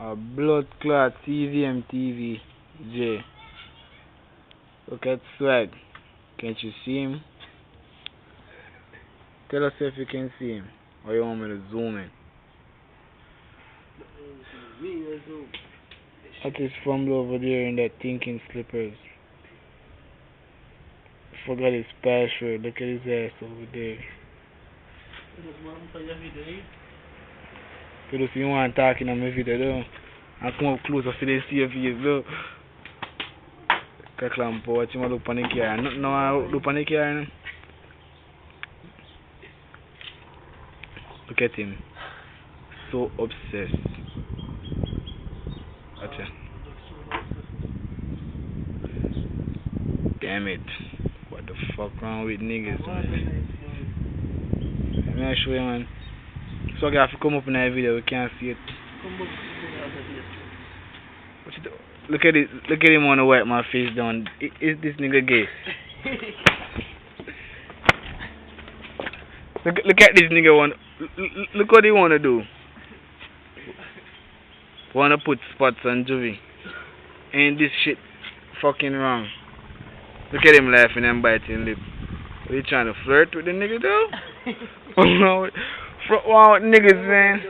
A blood clot CVM TV J. Look at swag. Can't you see him? Tell us if you can see him. Or you want me to zoom in? That is fumble over there in that thinking slippers. Forgot his password. Look at his ass over there. Pero si you want talking on my video though, I come up closer so they see your face though. Kaklampo, watch him look on the car. No, I look on the car. Look at him. So obsessed. Watch it. Damn it. What the fuck wrong with niggas, man? Let me show you, man. So I have to come up in that video, we can't see it. Look at it, look at him wanna wipe my face down. Is this nigga gay? Look at this nigga look what he wanna do. Wanna put spots on Juve. Ain't this shit fucking wrong? Look at him laughing and biting lip. Are you trying to flirt with the nigga though? Front one with niggas, man.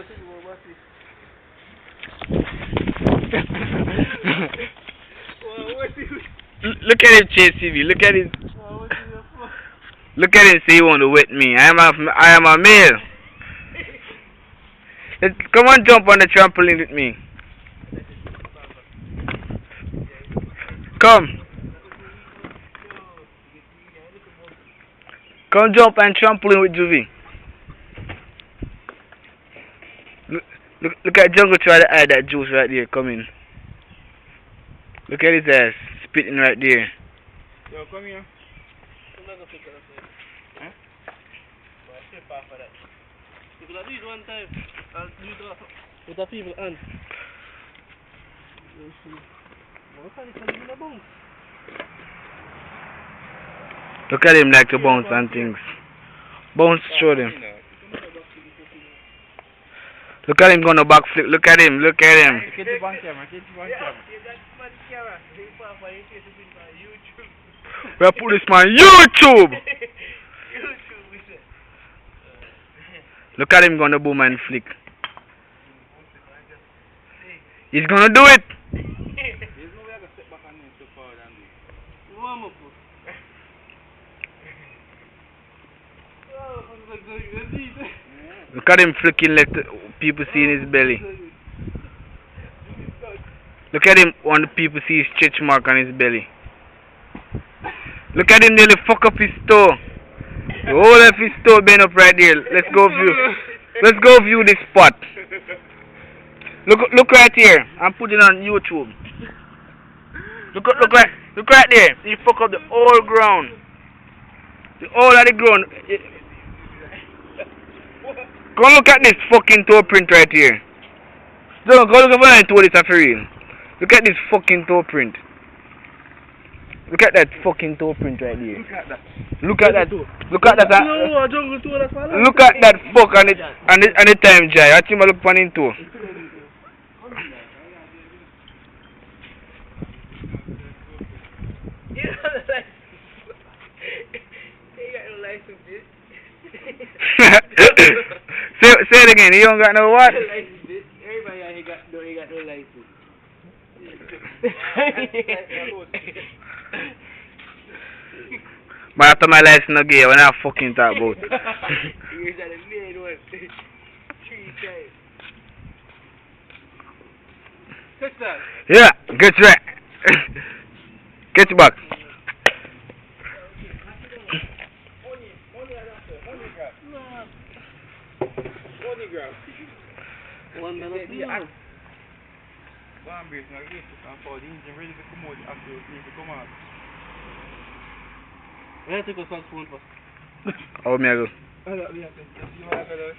Look at him, Chase TV. Look at his. Look at him. Say he want to wet me. I am a male. Come on, jump on the trampoline with me. Come. Come jump and trampoline with Juve. Look at Jungle try to hide that juice right there. Come in. Look at his ass spitting right there. Yo, come here. Huh? You could do it one time. I'll do it with the people and. Look at him like to bounce and things. Bounce, show them. Look at him gonna backflip. Look at him. Look at him. Get the bank camera. Get the bank camera. We'll put this man YouTube. Look at him gonna boom and flick. He's gonna do it. There's no way I can step back and so far than this. Look at him flicking, let people see in his belly. Look at him when the people see his stretch mark on his belly. Look at him nearly fuck up his toe. The whole of his toe bent up right there. Let's go view this spot. Look right here. I'm putting it on YouTube. Look right there. He fuck up the whole ground. The whole of the ground. Go look at this fucking toe print right here. Go look over there and toe this for real. Look at this fucking toe print. Look at that fucking toe print right there. Look at that. Look at that. Look at that fuck on the time jai. I think I look on him too. Say it again. He don't got no what? Everybody ain't got no license. But after my license no gay, when I fucking talk about. Here's that main one. 3 times. Touch that. Yeah, get right. Get back. One minute. One brace now, yes, for the engine ready to come out after you need to come out. I have to go some spoon first. How me I go? I got the answer. You know what I got?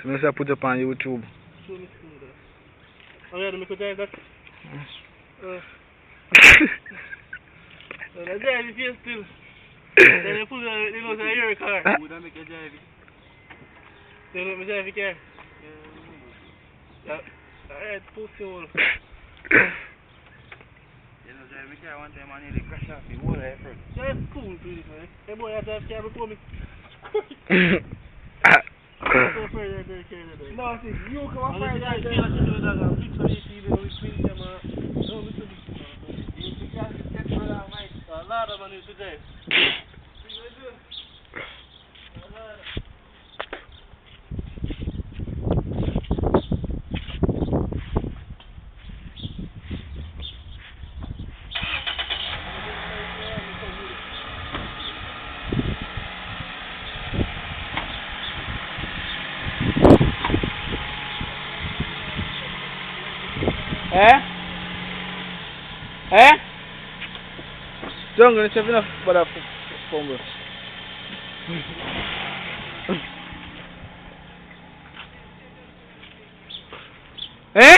So I put up on YouTube. Show me spoon there. Oh yeah, make a drive that. I drive if you're still. Then you put the nose in your car. Would I make a drive? Then let me drive your car. Yeah. Alright, pussy hole. You know, drive me car one time and nearly crash off the whole life front. Yeah, it's cool to this, man. Hey boy, I drive car before me. So afraid of that car today. No, see, you come up I'm front going to and feel like you know that I'm fixing me feeling with twin camera. No, Mr. Big. you see, can't get rid of my. A lot of money today. Eh? Eh? Jungle, it's enough for that fumble. Eh?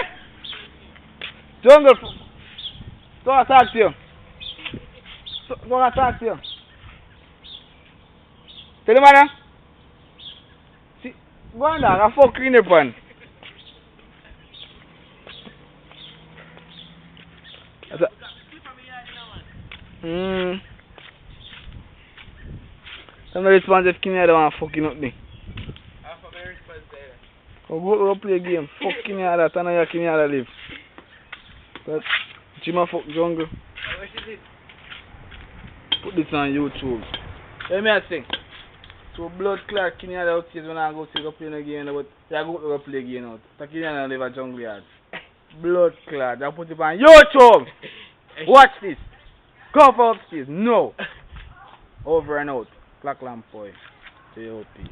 Jungle, so I talk to you. So I talk to you. Tell the man, see, go on down, I fuck clean up one. I'm not responsive if Kenny don't want fucking up me. I'm for very responsible. Go play a game. Fuck Kenny that, I know you Kenny that live. But Jimmy fuck jungle. What is it? Put this on YouTube. Let me sing. So blood clot Kenny that outside when I go see go play a game, but I go play a game out. So Kenny don't live a jungle yard. Blood clot. I put it on YouTube. Watch this. Go for upstairs. No. Over and out. Clock lamp boy. J.O.P.